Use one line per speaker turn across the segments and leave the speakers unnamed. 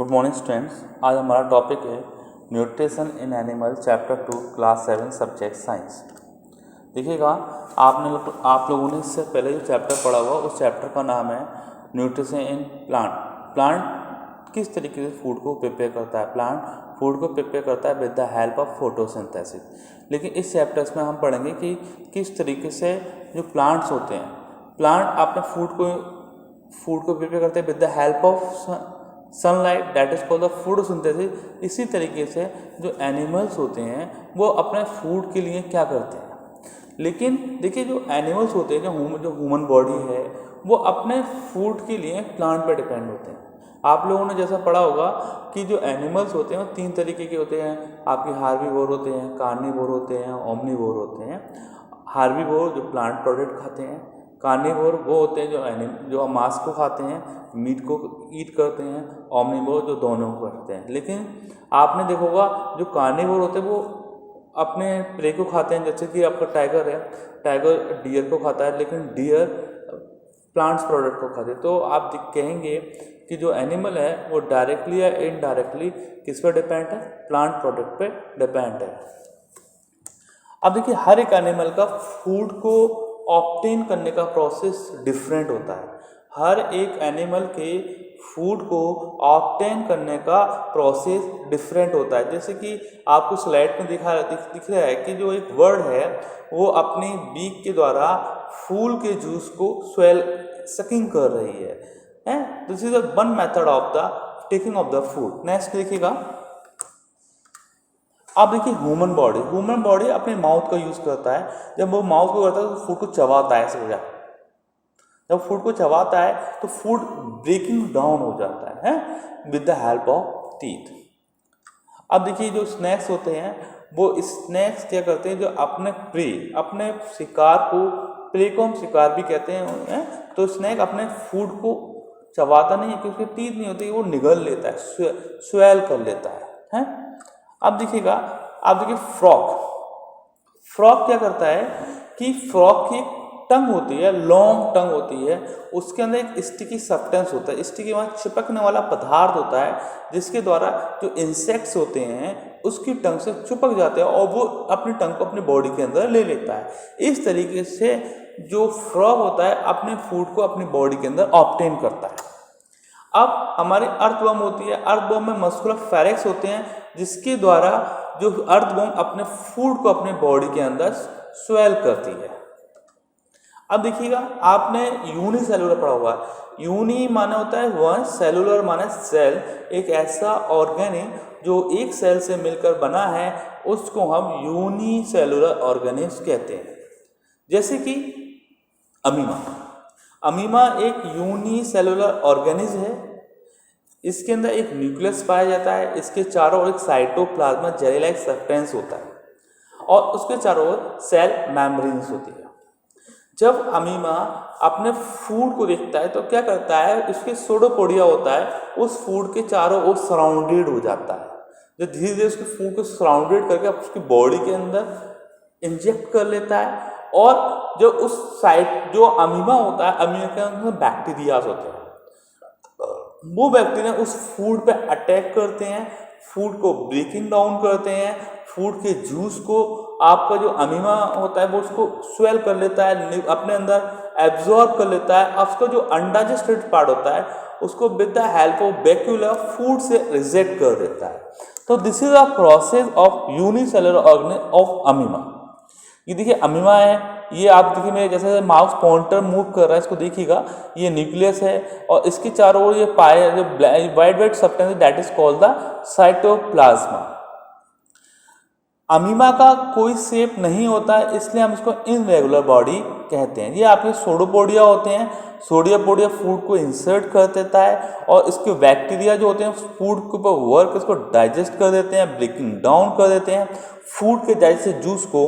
Good morning students. आज हमारा topic है nutrition in animal chapter 2 class 7 subject science. देखिएगा, आप लोगों ने इससे पहले जो चैप्टर पढ़ा हुआ उस चैप्टर का नाम है न्यूट्रिशन इन प्लांट। प्लांट किस तरीके से फूड को प्रिपेयर करता है, प्लांट फूड को प्रिपेयर करता है with the help of photosynthesis. लेकिन इस चैप्टर्स में हम पढ़ेंगे कि किस तरीके से जो प्लांट्स होते हैं, प्लांट अपने फूड को प्रिपेयर करते हैं with the help of sunlight, that is called the photosynthesis. इसी तरीके से जो एनिमल्स होते हैं वो अपने फूड के लिए क्या करते हैं। लेकिन देखिए, जो एनिमल्स होते हैं, जो ह्यूमन बॉडी है, वो अपने फूड के लिए प्लांट पर डिपेंड होते हैं। आप लोगों ने जैसा पढ़ा होगा कि जो एनिमल्स होते हैं वो 3 तरीके के होते हैं। आपके हार्बीवोर होते हैं, कार्निवोर होते हैं, ओमनीवोर होते हैं। हार्बीवोर जो प्लांट प्रोडक्ट खाते हैं, कार्निवोर वो होते हैं जो मांस को खाते हैं, मीट को ईट करते हैं, ओमनीवोर जो दोनों को करते हैं। लेकिन आपने देखा होगा जो कार्निवोर होते हैं वो अपने प्रे को खाते हैं, जैसे कि आपका टाइगर है, टाइगर डियर को खाता है, लेकिन डियर प्लांट्स प्रोडक्ट को खाते हैं। तो आप कहेंगे कि जो एनिमल है वो डायरेक्टली या इनडायरेक्टली किस पर डिपेंड है, प्लांट प्रोडक्ट पे डिपेंड है। अब देखिए, हर एक एनिमल का फूड को ऑब्टेन करने का प्रोसेस डिफरेंट होता है। हर एक एनिमल के फूड को ऑब्टेन करने का प्रोसेस डिफरेंट होता है। जैसे कि आपको स्लाइड में दिख रहा है कि जो एक बर्ड है वो अपनी बीक के द्वारा फूल के जूस को सकिंग कर रही है। This is one method of the taking of the food. Next देखिएगा, अब देखिए ह्यूमन बॉडी अपने माउथ का यूज करता है। जब वो माउथ को करता है तो फूड को चबाता है, ऐसे हो जाता है। जब फूड को चबाता है तो फूड ब्रेकिंग डाउन हो जाता है with the help of teeth. अब देखिए, जो स्नैक्स होते हैं वो स्नैक्स क्या करते हैं, जो अपने शिकार को, प्रे को हम शिकार भी कहते हैं, तो स्नैक अपने फूड को चबाता नहीं है क्योंकि टीथ नहीं होती, वो निगल लेता है, स्वेल कर लेता है। अब देखिएगा, आप देखिए फ्रॉग क्या करता है कि फ्रॉग की टंग होती है, लॉन्ग टंग होती है, उसके अंदर एक स्टिकी सब्सटेंस होता है, स्टिकी वहाँ चिपकने वाला पदार्थ होता है, जिसके द्वारा जो इंसेक्ट्स होते हैं उसकी टंग से चिपक जाते हैं और वो अपनी टंग को अपनी बॉडी के अंदर ले लेता है। इस तरीके से जो फ्रॉग होता है अपने फूड को अपनी बॉडी के अंदर ऑब्टेन करता है। अब हमारी अर्थवर्म होती है, अर्थवर्म में मस्कुलर फेरेक्स होते हैं, जिसके द्वारा जो अर्थवर्म अपने फूड को अपने बॉडी के अंदर स्वेल करती है। अब देखिएगा, आपने यूनिसेलुलर पढ़ा हुआ है। यूनि माने होता है वन, सेलुलर माने सेल। एक ऐसा ऑर्गेनिज्म जो एक सेल से मिलकर बना है उसको हम यूनिसेलुलर ऑर्गेनिज्म कहते हैं। जैसे कि अमीमा एक यूनिसेलुलर ऑर्गेनिज्म है। इसके अंदर एक न्यूक्लियस पाया जाता है, इसके चारों ओर एक साइटोप्लाज्मा जेली लाइक सब्सटेंस होता है और उसके चारों ओर सेल मेम्ब्रेन्स होती है। जब अमीमा अपने फूड को देखता है तो क्या करता है, उसके सोडोपोडिया होता है, उस फूड के चारों ओर सराउंडेड हो जाता है। जो धीरे धीरे उसके फूड को सराउंडेड करके उसकी बॉडी के अंदर इंजेक्ट कर लेता है और जो उस साइड जो अमीमा होता है, अमीमा के अंदर बैक्टीरियाज होते हैं, वो बैक्टीरिया उस फूड पे अटैक करते हैं, फूड को ब्रेकिंग डाउन करते हैं, फूड के जूस को आपका जो अमीमा होता है वो उसको स्वेल कर लेता है, अपने अंदर एब्जॉर्ब कर लेता है। उसका जो अनडाइजेस्टेड पार्ट होता है उसको with the help of vacuole food से रिजेक्ट कर देता है। तो this is a process of unicellular organism of amoeba. ये देखिए अमीमा है, ये आप देखिए मेरे जैसे माउस पॉइंटर मूव कर रहा है, इसको देखिएगा, ये न्यूक्लियस है और इसके चारों ओर ये पाए जो white substance that is called the cytoplasm. Amima का कोई शेप नहीं होता है, इसलिए हम इसको इनरेगुलर बॉडी कहते हैं। ये आपके सोडोपोडिया होते हैं, सोडियोपोडिया फूड को इंसर्ट कर देता है और इसके बैक्टीरिया जो होते हैं फूड के ऊपर वर्क इसको डाइजेस्ट कर देते हैं, ब्रेकिंग डाउन कर देते हैं। फूड के डाइजेस्टेड जूस को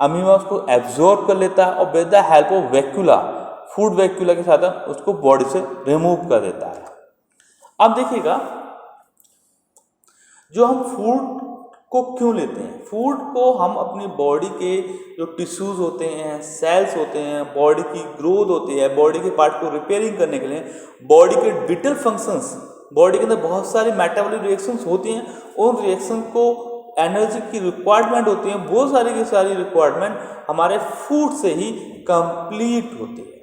अमीमा उसको एब्जॉर्ब कर लेता है और with the help of vacuole, food vacuole के साथ उसको बॉडी से रिमूव कर देता है। अब देखिएगा, जो हम फूड को क्यों लेते हैं, फूड को हम अपनी बॉडी के जो टिश्यूज होते हैं, सेल्स होते हैं, बॉडी की ग्रोथ होती है, बॉडी के पार्ट को रिपेयरिंग करने के लिए, बॉडी के विटल फंक्शंस बॉडी के अंदर बहुत सारी मेटाबॉलिक रिएक्शंस होती हैं, उन रिएक्शन को एनर्जी की रिक्वायरमेंट होती है, वो सारी की सारी रिक्वायरमेंट हमारे फूड से ही कंप्लीट होती है।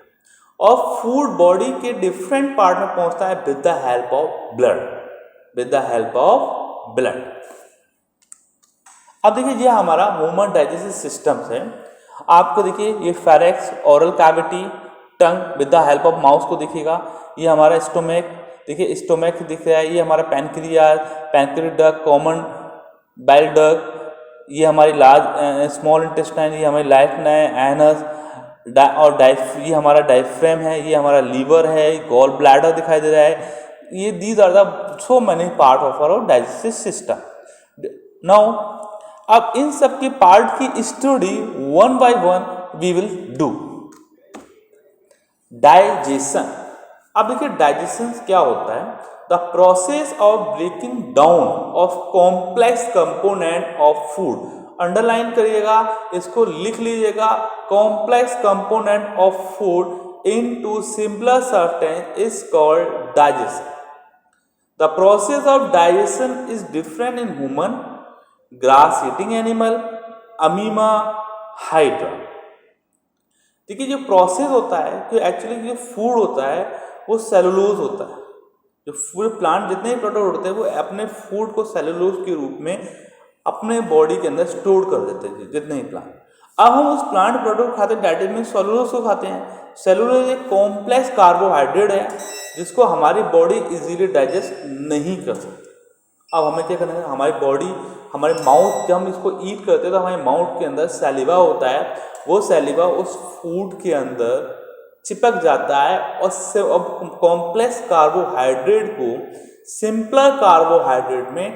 और फूड बॉडी के डिफरेंट पार्ट में पहुंचता है with the help of blood, with the help of blood. अब देखिए ये हमारा ह्यूमन डाइजेस्टिव सिस्टम है। आपको देखिए ये Farex, oral cavity, tongue with the help of mouse को दिखेगा। ये हमारा स्टोमक, देखिए स्टोमक दिख रहा है। ये हमारा pancreas, pancreatic duct, common bile duct, ये हमारी लार्ज स्मॉल इंटेस्टाइन, ये हमारी लाइफ एनस और ये हमारा डायफ्रेम है, ये हमारा लीवर है, गॉल ब्लैडर दिखाई दे रहा है। ये these are the so many part of our digestive system. Now अब इन सब के पार्ट की study one by one we will do. Digestion. अब देखिए डाइजेशन क्या होता है? The process of breaking down of complex component of food. Underline करिएगा, इसको लिख लीजिएगा। Complex component of food into simpler substance is called digestion. The process of digestion is different in human, grass eating animal, Amima, hydra. देखिए जो process होता है कि actually जो फूड होता है वो सेलुलोज होता है। जो फूड प्लांट जितने भी प्रोडक्ट होते हैं वो अपने फूड को सेलुलोज के रूप में अपने बॉडी के अंदर स्टोर कर देते हैं जितने ही प्लांट। अब हम उस प्लांट प्रोडक्ट खाते हैं, डाइट में सेलुलोज को खाते हैं। सेलुलोज एक कॉम्प्लेक्स कार्बोहाइड्रेट है जिसको हमारी बॉडी इजीली डाइजेस्ट नहीं कर सकती। अब हमें क्या करना है? हमारी बॉडी, हमारे माउथ, जब हम इसको ईट करते हैं तो हमारे माउथ के अंदर सैलिवा होता है। वो सैलिवा उस फूड के अंदर चिपक जाता है और कॉम्प्लेक्स कार्बोहाइड्रेट को सिंपलर कार्बोहाइड्रेट में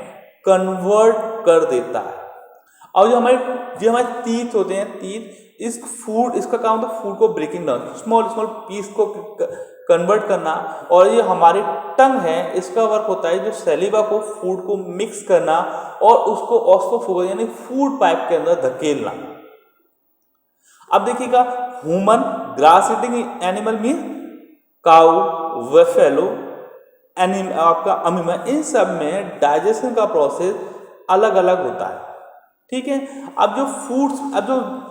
कन्वर्ट कर देता है। और जो हमारे टीथ होते हैं, टीथ इसका काम होता है फूड को breaking down, small small piece को कन्वर्ट करना। और ये हमारी टंग है, इसका वर्क होता है जो सैलिवा को फूड को मिक्स करना और उसको ऑस्फोफेगस यानी फूड पाइप के अंदर धकेलना। अब देखिएगा human, grass eating animal mean cow, buffalo, आपका अमीमा, इन सब में डाइजेशन का प्रोसेस अलग अलग होता है। ठीक है। अब जो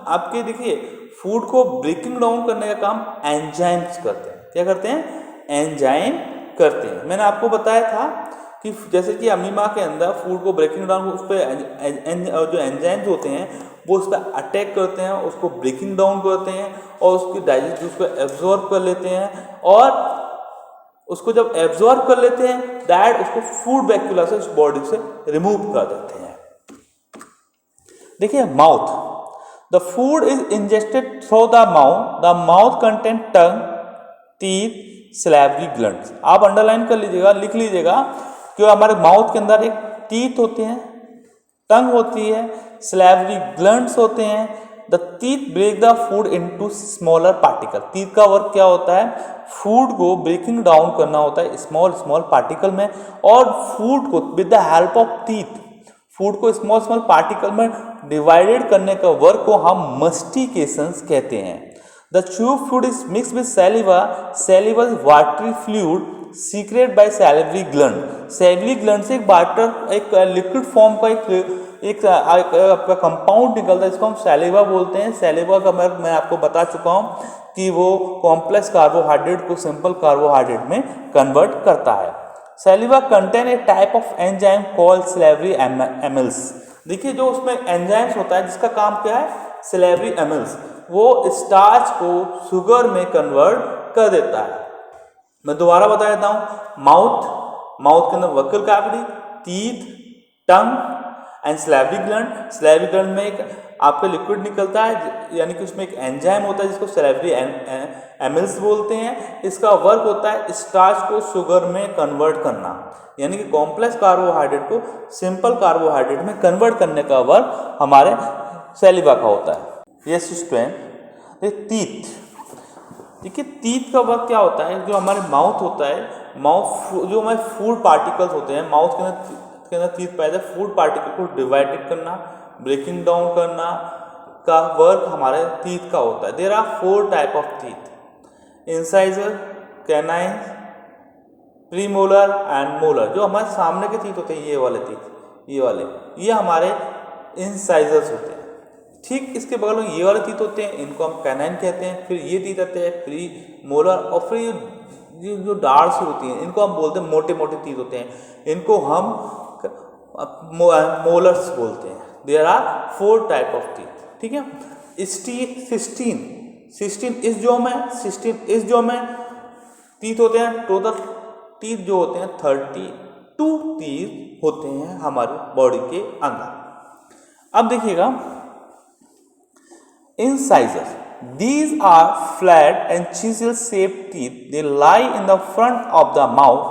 आपके देखिए फूड को ब्रेकिंग डाउन करने का काम एंजाइम्स करते हैं। क्या करते हैं? एंजाइम करते हैं। मैंने आपको बताया था कि जैसे कि अमीमा के अंदर फूड को ब्रेकिंग डाउन, उस पर जो एंजाइम्स होते हैं वो उस पर अटैक करते हैं, उसको ब्रेकिंग डाउन करते हैं और उसकी डाइजेस्ट उसको एब्जॉर्ब कर लेते हैं। और उसको जब एब्जॉर्ब कर लेते हैं दैट उसको फूड वैक्यूला से उस बॉडी से रिमूव कर देते हैं। देखिए mouth, the food is ingested through the mouth content tongue, teeth, salivary glands. आप अंडरलाइन कर लीजिएगा, लिख लीजिएगा कि हमारे माउथ के अंदर एक टीथ होते हैं, टंग होती है, सैलिवरी ग्लैंड्स होते हैं। The teeth break the food into smaller particle. Teeth का वर्क क्या होता है? फूड को ब्रेकिंग डाउन करना होता है स्मॉल स्मॉल पार्टिकल में। और फूड को with the help of teeth food को स्मॉल स्मॉल पार्टिकल में डिवाइडेड करने का वर्क को हम मस्टिकेशंस कहते हैं। The chewed food is mix with saliva, saliva is watery fluid secreted by salivary gland. Salivary gland से एक लिक्विड फॉर्म का एक आपका कंपाउंड निकलता है, इसको हम सैलिवा बोलते हैं। सैलिवा का मैं आपको बता चुका हूँ कि वो कॉम्प्लेक्स कार्बोहाइड्रेट को सिंपल कार्बोहाइड्रेट में कन्वर्ट करता है। Saliva contain a type of enzyme called salivary amylase. देखिए जो उसमें एंजाइम्स होता है जिसका काम क्या है? सैलिवरी एमिल्स, वो स्टार्च को शुगर में कन्वर्ट कर देता है। मैं दोबारा बता देता हूँ। माउथ के अंदर vocal cavity, teeth, tongue and salivary gland. Salivary gland में एक आपका लिक्विड निकलता है, यानी कि उसमें एक एंजाइम होता है जिसको सैलिवरी एमिल्स बोलते हैं। इसका वर्क होता है स्टार्च को शुगर में कन्वर्ट करना, यानी कि कॉम्प्लेक्स कार्बोहाइड्रेट को सिंपल कार्बोहाइड्रेट में कन्वर्ट करने का वर्क हमारे सैलिवा का होता है। Yes student, teeth. देखिए टीथ का वर्क क्या होता है? जो हमारे माउथ होता है, जो हमारे फूड पार्टिकल्स होते हैं माउथ के अंदर टीथ पैदा है, फूड पार्टिकल को डिवाइडेड करना, ब्रेकिंग डाउन करना का वर्क हमारे टीथ का होता है। There are 4 type of teeth: incisor, canine, premolar and molar, जो हमारे सामने के टीथ होते हैं, ये वाले टीथ, ये वाले, ये हमारे इंसाइजर्स होते हैं। ठीक इसके बगल में ये वाले टीथ होते हैं, इनको हम कैनाइन कहते हैं। फिर ये टीथ आते हैं प्री मोलर, और फिर ये जो डार्स होती हैं इनको हम बोलते हैं मोटे मोटे टीथ होते हैं, इनको हम मोलर्स बोलते हैं। There are 4 type of teeth, ठीक है। 16 इस जो में 16 इस जो में टीथ होते हैं। टोटल टीथ जो होते हैं 32 टीथ होते हैं हमारे बॉडी के अंदर। अब देखिएगा incisors, these are flat and chisel shaped teeth, they lie in the front of the mouth.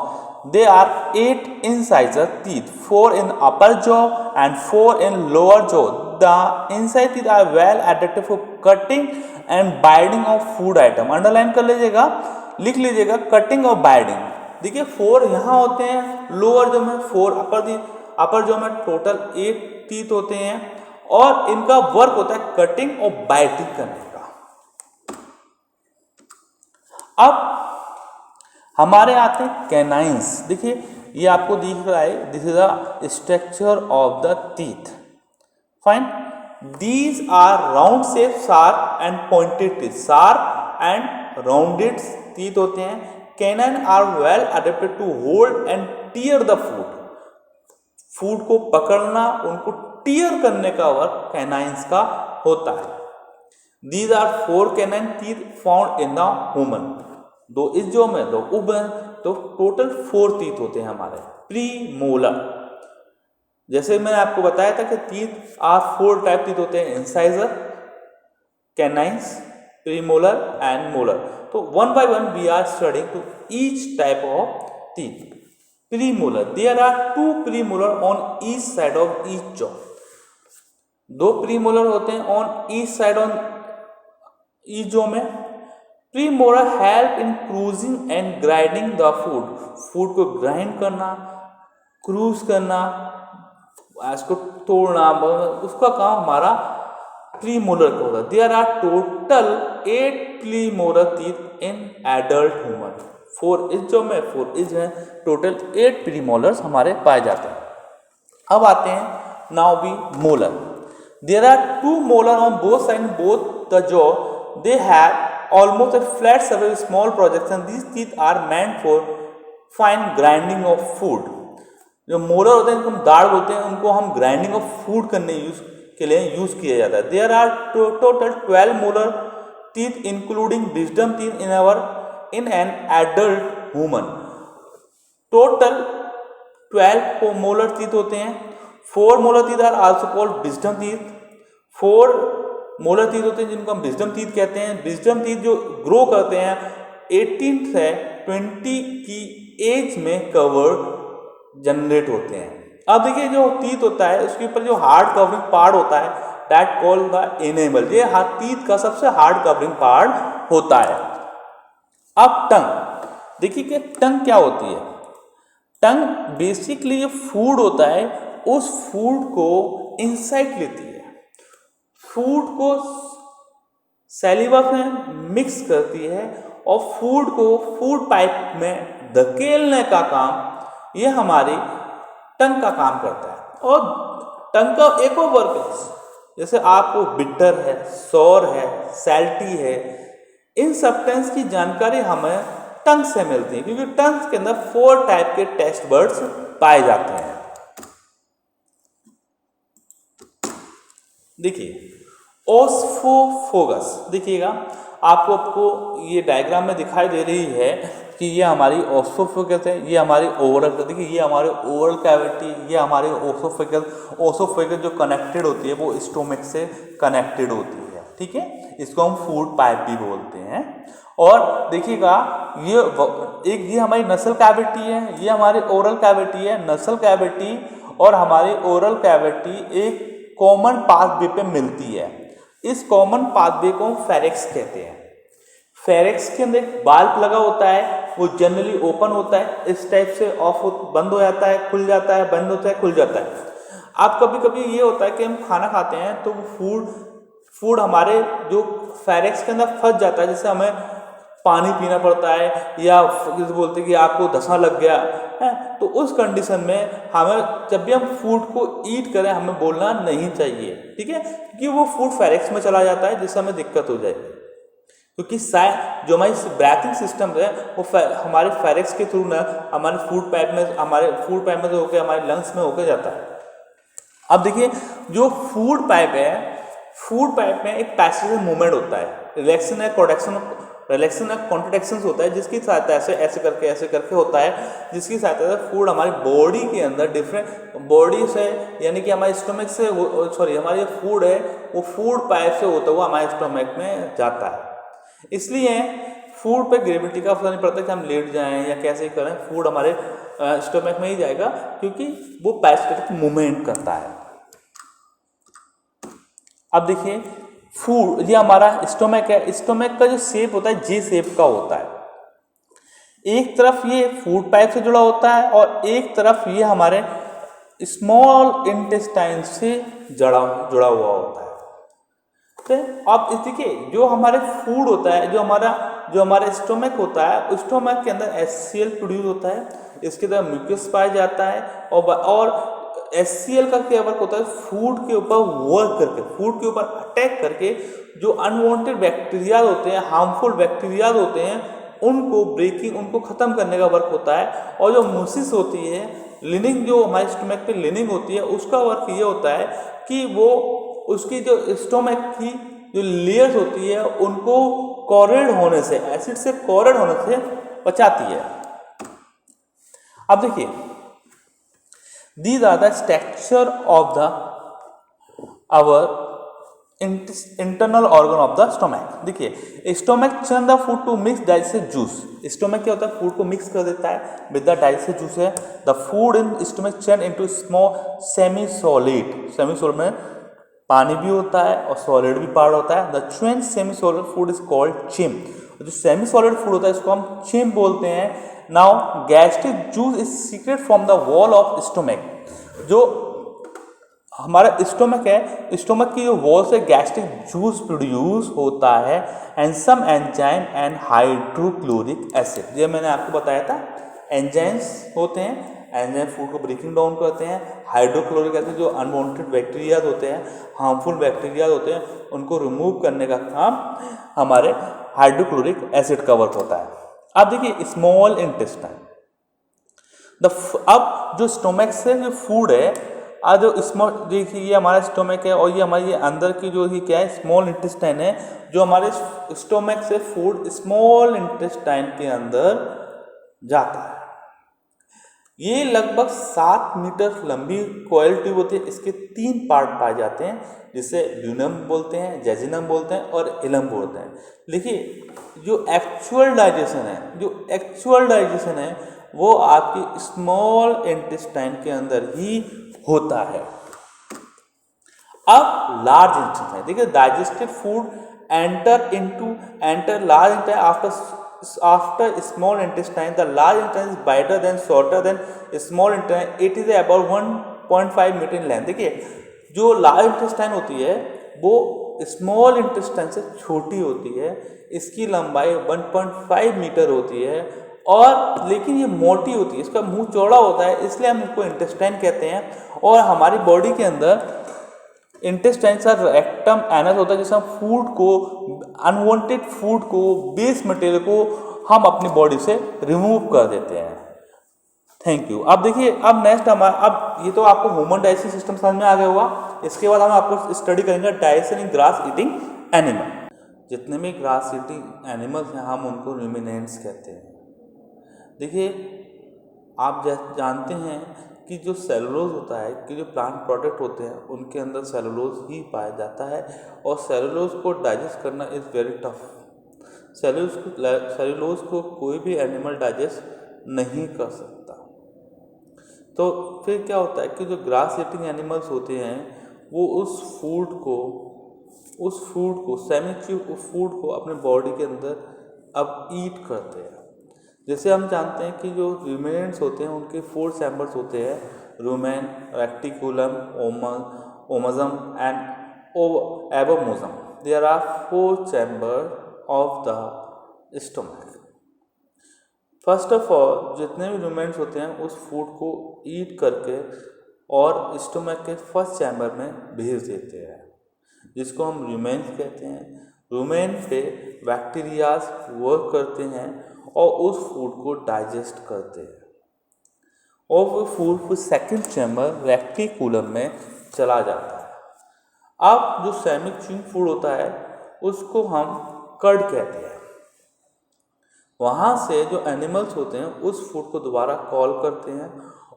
They are 8 incisor teeth, 4 in upper jaw and 4 in lower jaw. The incisor teeth are well adapted for cutting and biting of food item. Underline कर लीजिएगा, लिख लीजिएगा cutting और biting. देखिए 4 यहाँ होते हैं lower jaw में, 4 अपर जॉ में, टोटल 8 टीथ होते हैं और इनका वर्क होता है कटिंग और बाइटिंग करने का। अब हमारे आते हैं कैनाइंस। देखिए ये आपको दिख रहा है, this is the structure of the teeth. Fine, these are round shape, sharp and pointed teeth. Sharp and rounded teeth होते हैं। Canine are well adapted to hold and tear the food को पकड़ना, उनको टीयर करने का work canines का होता है। These are 4 canine teeth found in the human, 2 इस जो में, 2 उब में, तो टोटल 4 टीथ होते हैं हमारे। प्री मोलर, जैसे मैंने आपको बताया था कि टीथ आर 4 टाइप टीथ होते हैं, incisor, canines, premolar and molar. तो one by one we are studying to each type of teeth. Premolar, there are 2 premolar on each side of each jaw. 2 premolar होते हैं on each side on each jaw में। Premolar help in crushing and grinding the food को grind करना, crush करना, इसको तोड़ना, उसका काम हमारा प्रीमोलर का होता है। There are total 8 premolar teeth in adult human. 4 इस जो में, 4 इस में, टोटल 8 प्रीमोलर्स हमारे पाए जाते हैं। अब आते हैं now be molar. There are 2 molar on both side, both the jaw. They have almost a flat surface, small projection. These teeth are meant for fine grinding of food. जो molar होते हैं, इनको हम दाढ़ बोलते हैं, उनको हम ग्राइंडिंग ऑफ फूड करने के लिए यूज किया जाता है। There are total 12 molar teeth including wisdom teeth in an adult human. Total 12 molar teeth होते हैं। 4 molar teeth are also called wisdom teeth. 4 molar teeth होते हैं जिनको हम विजडम टीथ कहते हैं। विजडम टीथ जो ग्रो करते हैं 18 से 20 की एज में कवर्ड जनरेट होते हैं। अब देखिए जो टीथ होता है उसके ऊपर जो हार्ड कवरिंग पार्ट होता है, दैट कॉल्ड द एनेमल, ये टीथ का सबसे हार्ड कवरिंग पार्ट होता है। अब टंग, देखिए कि टंग क्या होती है। टंग बेसिकली जो फूड होता है उस फूड को इनसाइट लेती है, फूड को सैलिवा में मिक्स करती है और फूड को फूड पाइप में धकेलने का काम ये हमारी टंग का काम करता है। और टंग का एक और वर्क है, जैसे आपको बिटर है, सॉर है, सैल्टी है, इन सब्सटेंस की जानकारी हमें टंग से मिलती है, क्योंकि टंग के अंदर 4 टाइप के टेस्ट बर्ड्स पाए जाते हैं। देखिए ओस्फोफोगस, देखिएगा आपको ये डायग्राम में दिखाई दे रही है कि ये हमारी ओस्फोफोगस है, ये हमारी ओवरल, देखिए ये हमारे ओवरल कैविटी, ये हमारी ओसोफेगस जो कनेक्टेड होती है वो स्टोमक से कनेक्टेड होती है, ठीक है। इसको हम फूड पाइप भी बोलते हैं। और देखिएगा ये हमारी नसल कैविटी है, ये हमारी ओरल कैविटी है। नसल कैविटी और हमारी ओरल कैविटी एक कॉमन पाथवे पे मिलती है। इस कॉमन पाथवे को फेरेक्स कहते हैं। फेरेक्स के अंदर एक बाल्ब लगा होता है, वो जनरली ओपन होता है, इस टाइप से बंद हो जाता है, खुल जाता है, बंद होता है, खुल जाता है। अब कभी कभी ये होता है कि हम खाना खाते हैं तो फूड हमारे जो फेरेक्स के अंदर फंस जाता है, जैसे हमें पानी पीना पड़ता है, या जैसे बोलते हैं कि आपको धंसा लग गया है, तो उस कंडीशन में हमें जब भी हम फूड को ईट करें हमें बोलना नहीं चाहिए, ठीक है, क्योंकि वो फूड फेरिक्स में चला जाता है जिससे हमें दिक्कत हो जाएगी। क्योंकि जो हमारी ब्रीथिंग सिस्टम है वो हमारे फेरिक्स के थ्रू ना हमारे फूड पाइप में से होकर हमारे लंग्स में होकर जाता है। अब देखिए जो फूड पाइप है, फूड पाइप में एक पैसेज मूवमेंट होता है, रिलैक्सेशन या कॉन्ट्रैक्शन होता है, जिसकी सहायता से ऐसे करके होता है, जिसकी सहायता से फूड हमारी बॉडी के अंदर डिफरेंट बॉडी से, यानी कि हमारे स्टोमक से, हमारी फूड है वो फूड पाइप से होता हुआ हमारे स्टोमक में जाता है। इसलिए फूड पे ग्रेविटी का असर नहीं पड़ता कि हम लेट जाएं या कैसे करें, फूड हमारे स्टोमक में ही जाएगा क्योंकि वो पैरासिटिक मूवमेंट करता है। अब देखिए फूड, ये हमारा स्टोमक है, स्टोमक का जो शेप होता है जी शेप का होता है। एक तरफ ये फूड पाइप से जुड़ा होता है और एक तरफ ये हमारे स्मॉल इंटेस्टाइन से जुड़ा हुआ होता है। अब देखिए जो हमारे फूड होता है, जो हमारा स्टोमक होता है, स्टोमक के अंदर HCl प्रोड्यूस होता है, इसके अंदर म्यूकस पाया जाता है और HCl का क्या वर्क होता है, फूड के ऊपर वर्क करके, फूड के ऊपर अटैक करके जो अनवांटेड बैक्टीरिया होते हैं, हार्मफुल बैक्टीरिया होते हैं, उनको खत्म करने का वर्क होता है। और जो म्यूसिस होती है, लिनिंग, जो हमारे स्टोमक पे लिनिंग होती है, उसका वर्क ये होता है कि वो उसकी जो स्टोमक की जो लेयर्स होती है उनको कॉरेड होने से, एसिड से कॉरेड होने से बचाती है। अब देखिए these are the structure of the our internal organ of the stomach. देखिए stomach churn the food to mix digestive juice. Stomach क्या होता है, फूड को मिक्स कर देता है विद द डाइजेस्टिव जूस है। The food in stomach churn into small semi solid में पानी भी होता है और सॉलिड भी पार्ट होता है। The churned semi solid food is called chyme. जो सेमी सॉलिड फूड होता है इसको हम चिम बोलते हैं। Now gastric juice is secret from the wall of stomach. जो हमारा स्टोमक है, स्टोमक की जो वॉल से गैस्ट्रिक जूस प्रोड्यूस होता है and some enzyme and hydrochloric acid. ये मैंने आपको बताया था, एंजाइम्स होते हैं, एंजाइम फूड को ब्रेकिंग डाउन करते हैं। हाइड्रोक्लोरिक एसिड जो अनवांटेड बैक्टीरिया होते हैं, हार्मफुल बैक्टीरिया होते हैं, उनको रिमूव करने का काम हमारे हाइड्रोक्लोरिक एसिड का वर्क होता है। अब देखिए स्मॉल इंटेस्टाइन, अब जो स्टोमक से जो फूड है, आज जो स्मॉल, देखिए ये हमारा स्टोमक है और ये हमारी अंदर की जो ये क्या है, स्मॉल इंटेस्टाइन है, जो हमारे स्टोमक से फूड स्मॉल इंटेस्टाइन के अंदर जाता है। ये लगभग 7 मीटर लंबी कॉइल ट्यूब होती है। इसके 3 पार्ट पाए जाते हैं, जिसे ल्यूनम बोलते हैं, जेजिनम बोलते हैं और इलम बोलते हैं। देखिए जो एक्चुअल डाइजेशन है वो आपकी स्मॉल इंटेस्टाइन के अंदर ही होता है। अब लार्ज इंटेस्टाइन, देखिए digested food enter large intestine after small intestine. The large intestine is wider than shorter than small intestine. It is about 1.5 meter in length. देखिए जो लार्ज इंटेस्टाइन होती है वो स्मॉल इंटेस्टाइन से छोटी होती है, इसकी लंबाई 1.5 मीटर होती है और लेकिन ये मोटी होती है, इसका मुंह चौड़ा होता है, इसलिए हम इसको इंटेस्टाइन कहते हैं। और हमारी बॉडी के अंदर इंटेस्टाइन का रेक्टम एनस होता है, जिससे हम फूड को, अनवांटेड फूड को, वेस्ट मटेरियल को हम अपनी बॉडी से रिमूव कर देते हैं। Thank you. अब देखिए अब नेक्स्ट अब ये तो आपको ह्यूमन डाइजेस्टिव सिस्टम समझ में आ गया होगा। इसके बाद हम आपको स्टडी करेंगे डाइजेशन इन ग्रास ईटिंग एनिमल। जितने भी ग्रास ईटिंग एनिमल्स हैं हम उनको रूमिनेंट्स कहते हैं। देखिए आप जानते हैं कि जो सेलुलोज होता है, कि जो प्लांट प्रोडक्ट होते हैं उनके अंदर सेलुलोज ही पाया जाता है और सेलुलोज को डाइजेस्ट करना इज़ वेरी टफ। सेलुलोज को कोई भी एनिमल डाइजेस्ट नहीं कर सकता। तो फिर क्या होता है कि जो ग्रास ईटिंग एनिमल्स होते हैं वो उस फूड को सेमी च्यूब फूड को अपने बॉडी के अंदर अब ईट करते हैं। जैसे हम जानते हैं कि जो रूमिनेंट्स होते हैं उनके 4 चैम्बर्स होते हैं, rumen, reticulum, omasum and abomasum. There are 4 chamber of the stomach. First of all जितने भी रूमेंट्स होते हैं उस फूड को ईट करके और स्टोमक के फर्स्ट चैम्बर में भेज देते हैं, जिसको हम रूमेंस कहते हैं। रूमेन पे बैक्टीरियाज वर्क करते हैं और उस फूड को डाइजेस्ट करते हैं और वो फूड सेकंड चैम्बर रेक्टिकुलम में चला जाता है। अब जो सेमी च्यूइंग फूड होता है उसको हम कर्ड कहते हैं। वहाँ से जो एनिमल्स होते हैं उस फूड को दोबारा कॉल करते हैं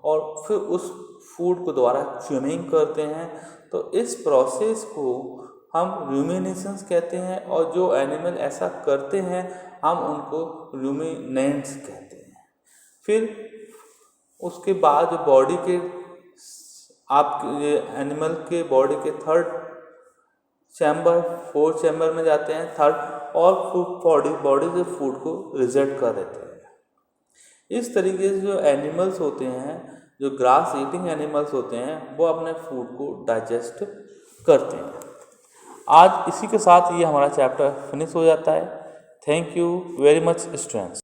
और फिर उस फूड को दोबारा च्यूइंग करते हैं। तो इस प्रोसेस को हम रूमिनेशंस कहते हैं और जो एनिमल ऐसा करते हैं हम उनको रूमिनेंट्स कहते हैं। फिर उसके बाद जो बॉडी के आपके एनिमल के बॉडी के थर्ड चैम्बर फोर्थ चैम्बर में जाते हैं थर्ड और बॉडी से फूड को रिजेक्ट कर देते हैं। इस तरीके से जो एनिमल्स होते हैं, जो ग्रास ईटिंग एनिमल्स होते हैं, वो अपने फूड को डाइजेस्ट करते हैं। आज इसी के साथ ये हमारा चैप्टर फिनिश हो जाता है। Thank you very much students.